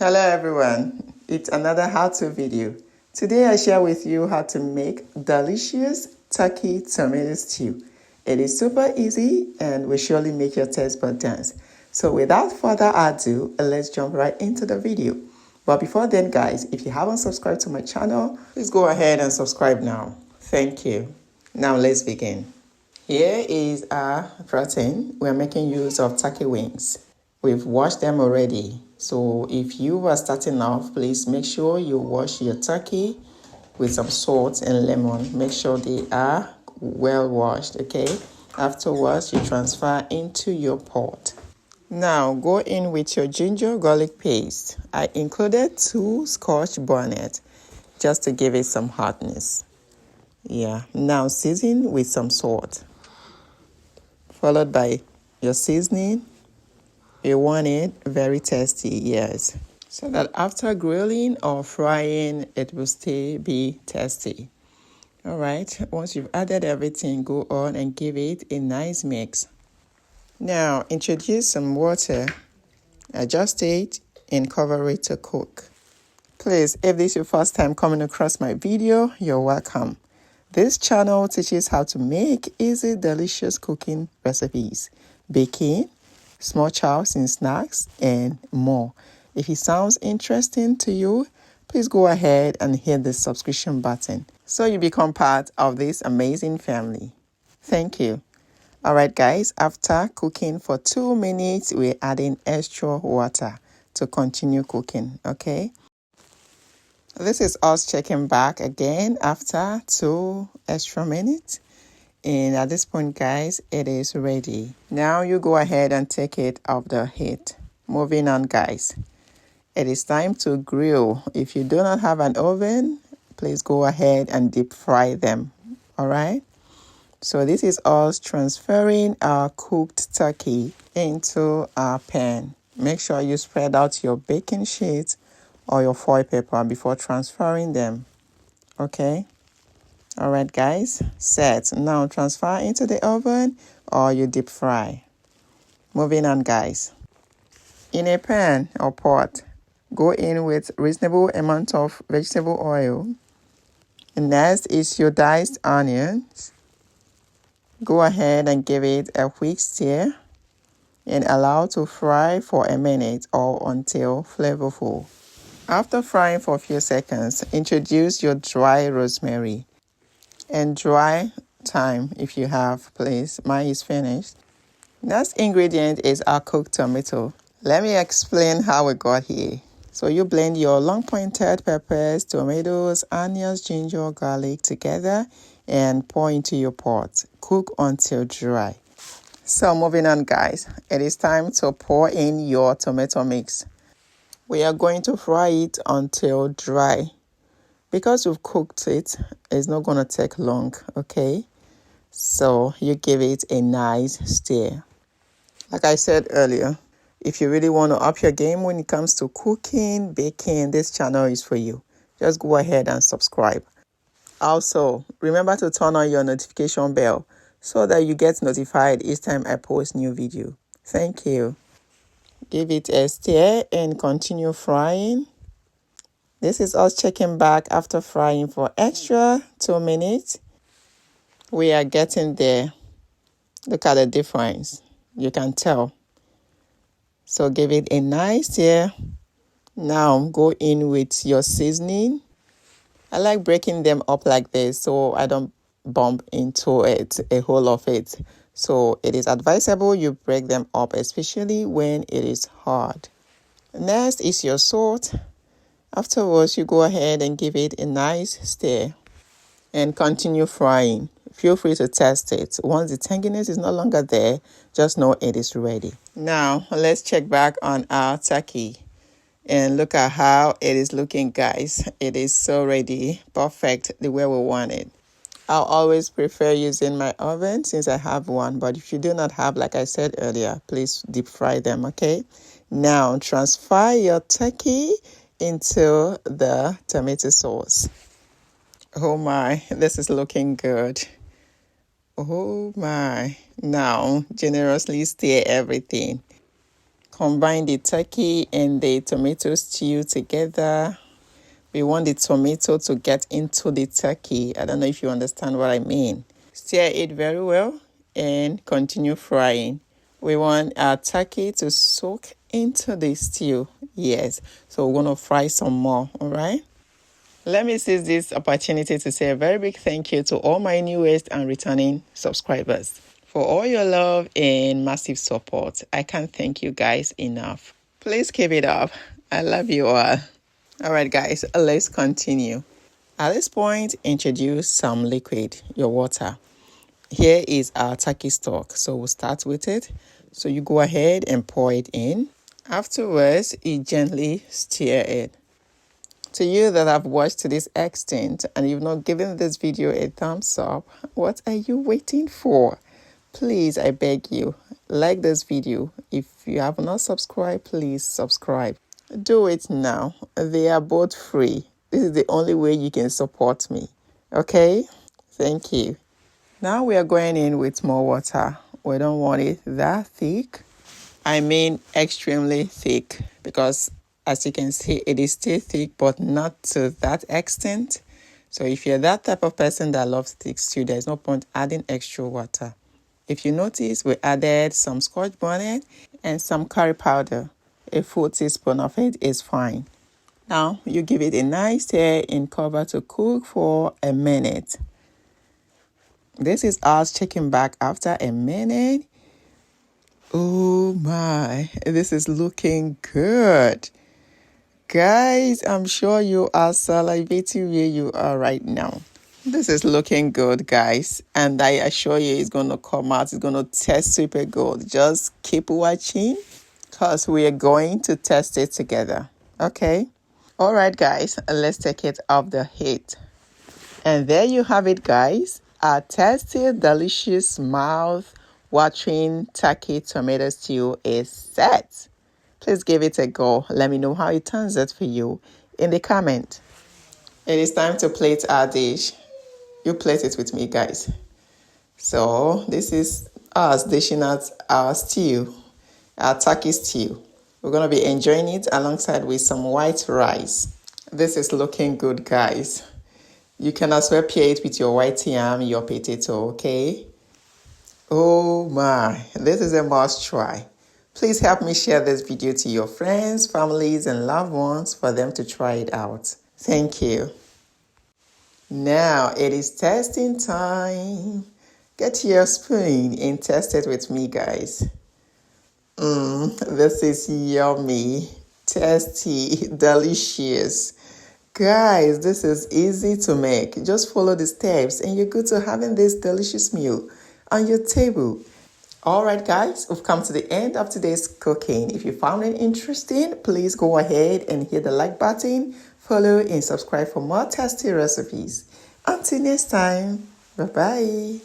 Hello everyone, it's another how-to video. Today I share with you how to make delicious turkey tomato stew. It is super easy and will surely make your taste bud dance. So without further ado, let's jump right into the video. But before then guys, if you haven't subscribed to my channel, please go ahead and subscribe now. Thank you. Now let's begin. Here is our protein. We're making use of turkey wings. We've washed them already. So if you are starting off, please make sure you wash your turkey with some salt and lemon. Make sure they are well washed, okay? Afterwards, you transfer into your pot. Now, go in with your ginger garlic paste. I included 2 Scotch bonnet just to give it some hotness. Yeah, now season with some salt, followed by your seasoning. You want it very tasty, yes. So that after grilling or frying, it will still be tasty. All right, once you've added everything, go on and give it a nice mix. Now, introduce some water, adjust it, and cover it to cook. Please, if this is your first time coming across my video, you're welcome. This channel teaches how to make easy, delicious cooking recipes, baking, small chows and snacks, and more. If it sounds interesting to you, please go ahead and hit the subscription button so you become part of this amazing family. Thank you. All right, guys, after cooking for 2 minutes, we're adding extra water to continue cooking, okay? This is us checking back again after 2 extra minutes. And at this point, guys, it is ready. Now you go ahead and take it off the heat. Moving on, guys. It is time to grill. If you do not have an oven, please go ahead and deep fry them. All right? So this is us transferring our cooked turkey into our pan. Make sure you spread out your baking sheet or your foil paper before transferring them. Okay? All right, guys, set. Now transfer into the oven or you deep fry. Moving on, guys. In a pan or pot, go in with reasonable amount of vegetable oil. And next is your diced onions. Go ahead and give it a quick stir and allow to fry for a minute or until flavorful. After frying for a few seconds, introduce your dry rosemary. And dry thyme if you have, please. Mine is finished. Next ingredient is our cooked tomato. Let me explain how we got here. So you blend your long pointed peppers, tomatoes, onions, ginger, garlic together and pour into your pot. Cook until dry. So moving on, guys, it is time to pour in your tomato mix. We are going to fry it until dry. Because you've cooked it, it's not going to take long, okay? So you give it a nice stir. Like I said earlier, if you really want to up your game when it comes to cooking, baking, this channel is for you. Just go ahead and subscribe. Also, remember to turn on your notification bell so that you get notified each time I post new video. Thank you. Give it a stir and continue frying. This is us checking back after frying for extra 2 minutes. We are getting there. Look at the difference. You can tell. So give it a nice stir. Now go in with your seasoning. I like breaking them up like this so I don't bump into it, a whole of it. So it is advisable you break them up, especially when it is hard. Next is your salt. Afterwards, you go ahead and give it a nice stir and continue frying. Feel free to test it. Once the tanginess is no longer there, just know it is ready. Now, let's check back on our turkey and look at how it is looking, guys. It is so ready, perfect the way we want it. I'll always prefer using my oven since I have one, but if you do not have, like I said earlier, please deep fry them, okay? Now, transfer your turkey into the tomato sauce. Oh my, this is looking good. Oh my. Now, generously stir everything. combine the turkey and the tomato stew together. We want the tomato to get into the turkey. I don't know if you understand what I mean. Stir it very well and continue frying. We want our turkey to soak into the stew. Yes, so we're going to fry some more, all right? Let me seize this opportunity to say a very big thank you to all my newest and returning subscribers for all your love and massive support. I can't thank you guys enough. Please keep it up. I love you all. All right, guys, let's continue. At this point, introduce some liquid, your water. Here is our turkey stock, so we'll start with it. So you go ahead and pour it in. Afterwards, you gently stir it. To you that have watched to this extent and you've not given this video a thumbs up, what are you waiting for? Please, I beg you, like this video. If you have not subscribed, please subscribe. Do it now. They are both free. This is the only way you can support me. Okay? Thank you. Now we are going in with more water. We don't want it that thick. I mean extremely thick, because as you can see, it is still thick, but not to that extent. So if you're that type of person that loves thick stew, there's no point adding extra water. If you notice, we added some Scotch bonnet and some curry powder. A full teaspoon of it is fine. Now you give it a nice stir and cover to cook for a minute. This is us checking back after a minute. Oh my, this is looking good. Guys, I'm sure you are salivating where you are right now. This is looking good, guys. And I assure you it's going to come out. It's going to taste super good. Just keep watching because we are going to test it together. Okay? All right, guys. Let's take it off the heat. And there you have it, guys. Our tasty, delicious, mouth-watering turkey tomato stew is set. Please give it a go. Let me know how it turns out for you in the comment. It is time to plate our dish. You plate it with me, guys. So this is us dishing out our stew, our turkey stew. We're going to be enjoying it alongside with some white rice. This is looking good, guys. You can as well pair it with your white yam, your potato, okay? Oh my, this is a must try. Please help me share this video to your friends, families, and loved ones for them to try it out. Thank you. Now it is testing time. Get your spoon and test it with me, guys. This is yummy, tasty, delicious. Guys, this is easy to make. Just follow the steps and you're good to having this delicious meal on your table. All right, guys, we've come to the end of today's cooking. If you found it interesting, please go ahead and hit the like button, follow and subscribe for more tasty recipes. Until next time, bye-bye.